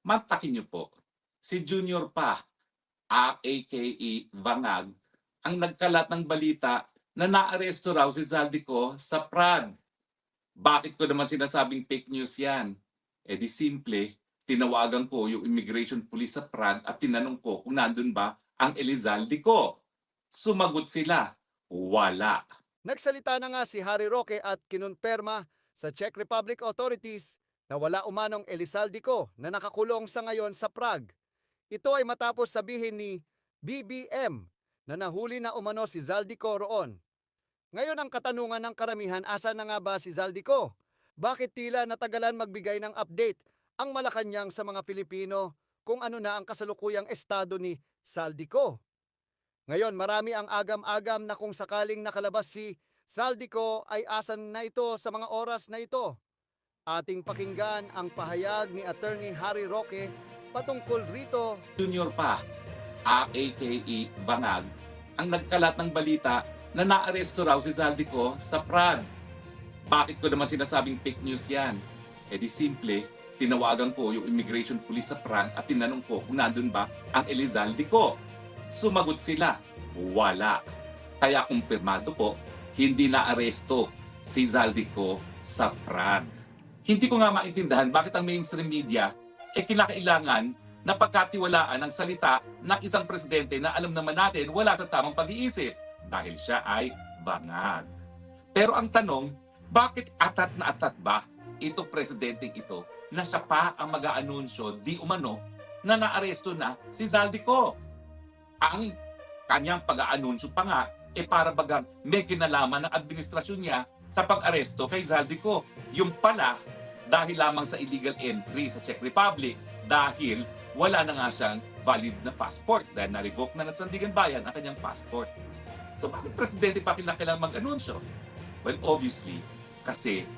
Mantakin niyo po, si Junior pa, aka Bangag, ang nagkalat ng balita na naaresto raw si Zaldico sa Prague. Bakit ko naman sinasabing fake news yan? Eh di simple, tinawagan ko yung immigration police sa Prague at tinanong ko kung nandun ba ang Elizalde ko. Sumagot sila, wala. Nagsalita na nga si Harry Roque at kinonperma sa Czech Republic authorities na wala umanong Elizalde na nakakulong sa ngayon sa Prague. Ito ay matapos sabihin ni BBM na nahuli na umano si Zaldico roon. Ngayon ang katanungan ng karamihan, asa na nga ba si Zaldico? Bakit tila natagalan magbigay ng update ang Malacanang sa mga Pilipino kung ano na ang kasalukuyang estado ni Zaldico? Ngayon marami ang agam-agam na kung sakaling nakalabas si Zaldico ay asan na ito sa mga oras na ito. Ating pakinggan ang pahayag ni Attorney Harry Roque patungkol rito. Junior pa, aka Bangag, ang nagkalat ng balita na naaresto raw si Zaldico sa Prague. Bakit ko naman sinasabing fake news yan? Eh di simple, tinawagan ko yung immigration police sa Prague at tinanong ko kung nandun ba ang Elizalde ko. Sumagot sila, wala. Kaya kumpirmado po, hindi naaresto si Zaldico sa Prague. Hindi ko nga maintindihan bakit ang mainstream media kinakailangan na pagkatiwalaan ang salita ng isang presidente na alam naman natin wala sa tamang pag-iisip dahil siya ay bangag. Pero ang tanong, bakit atat na atat ba itong presidenteng ito na siya pa ang mag-aanunsyo di umano na naaresto na si Zaldico? Ang kanyang pag-aanunsyo pa nga para bagang may kinalaman ng administrasyon niya sa pag-aresto kay Zaldico. Yung pala, dahil lamang sa illegal entry sa Czech Republic dahil wala na nga siyang valid na passport dahil na-revoke na ng Sandigan Bayan ang kanyang passport. So bakit presidente pa kailangan mag-anunsyo? Well, obviously, kasi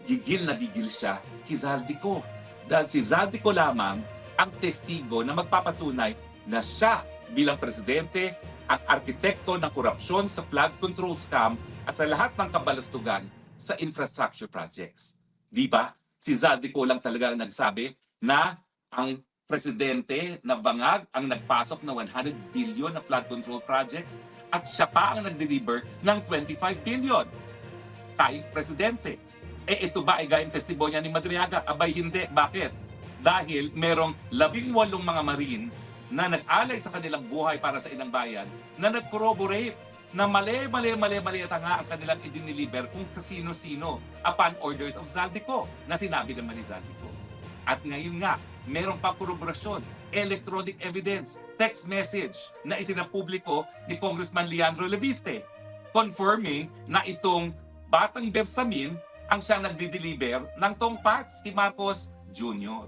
gigil na gigil siya kay Zaldico. Dahil si Zaldico lamang ang testigo na magpapatunay na siya bilang presidente ang arkitekto ng korupsyon sa flood control scam at sa lahat ng kabalastugan sa infrastructure projects. Di ba? Si Zaldico lang talaga ang nagsabi na ang presidente na Bangag ang nagpasok na 100 billion na flood control projects at siya pa ang nag-deliver ng 25 billion kay presidente. Ito ba ay gayang testimonya ni Madriaga? Abay hindi. Bakit? Dahil merong 18 mga Marines na nag-alay sa kanilang buhay para sa inang bayan na nag-corroborate na mali nga ang kanilang i-deliver kung kasino-sino upon orders of Zaldico na sinabi naman ni Zaldico. At ngayon nga, merong pa korroborasyon, electronic evidence, text message na isinapubliko ni Congressman Leandro Leviste confirming na itong batang Bersamin ang siyang nagdi-deliver ng tong parts kay Marcos Jr.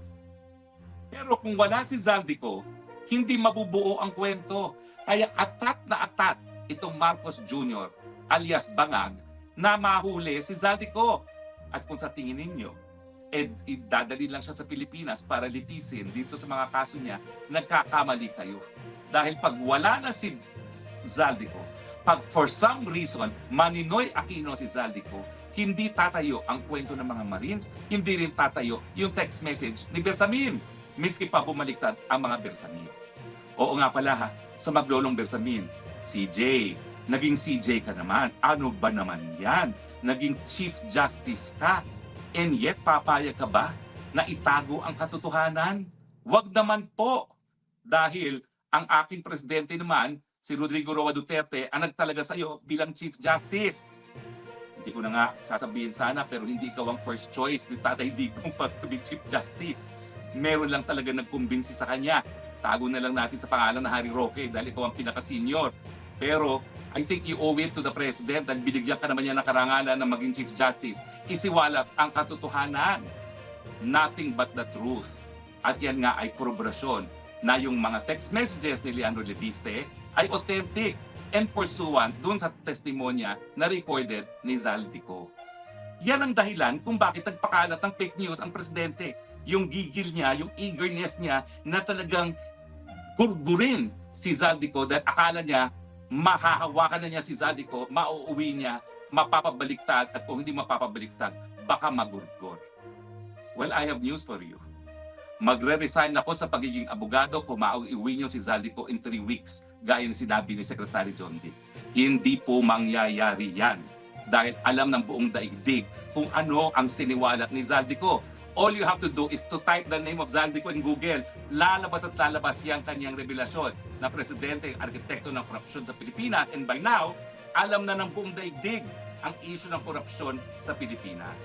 Pero kung wala si Zaldico, hindi mabubuo ang kwento. Kaya atat na atat itong Marcos Jr. alias Bangag na mahuli si Zaldico. At kung sa tingin ninyo, idadali lang siya sa Pilipinas para litisin dito sa mga kaso niya, nagkakamali kayo. Dahil pag wala na si Zaldico, pag for some reason, Maninoy Aquino si Zaldico, hindi tatayo ang kwento ng mga Marines, hindi rin tatayo yung text message ni Bersamin, miski pa bumaliktad ang mga Bersamin. Oo nga pala ha, sa maglolong Bersamin, CJ, naging CJ ka naman. Ano ba naman yan? Naging Chief Justice ka. And yet, papayag ka ba na itago ang katotohanan? Wag naman po. Dahil ang aking presidente naman, si Rodrigo Roa Duterte, ang nagtalaga sa iyo bilang Chief Justice. Hindi ko na nga sasabihin sana, pero hindi ikaw ang first choice ni Tatay Digong para to be Chief Justice. Meron lang talaga nagkumbinsi sa kanya. Tago na lang natin sa pangalan na Harry Roque dahil ikaw ang pinaka-senior. Pero I think you owe it to the President dahil binigyan ka naman niya ng karangalan na maging Chief Justice. Isiwalat ang katotohanan. Nothing but the truth. At yan nga ay koroborasyon na yung mga text messages ni Leandro Leviste ay authentic and pursuant dun sa testimonya na recorded ni Zaldico. Yan ang dahilan kung bakit nagpakalat ng fake news ang presidente. Yung gigil niya, yung eagerness niya na talagang gurgurin si Zaldico dahil akala niya mahahawakan na niya si Zaldico, mauuwi niya, mapapabaliktad at kung hindi mapapabaliktad, baka magurgor. Well, I have news for you. magre-resign ako sa pagiging abogado kung mauiwi niyo si Zaldico in 3 weeks, gaya ng sinabi ni Secretary John D. Hindi po mangyayari yan dahil alam ng buong daigdig kung ano ang siniwalat ni Zaldico. All you have to do is to type the name of Zaldico in Google. Lalabas at lalabas yung kanyang revelasyon na presidente, arkitekto ng korupsyon sa Pilipinas. And by now, alam na ng buong daigdig ang issue ng korupsyon sa Pilipinas.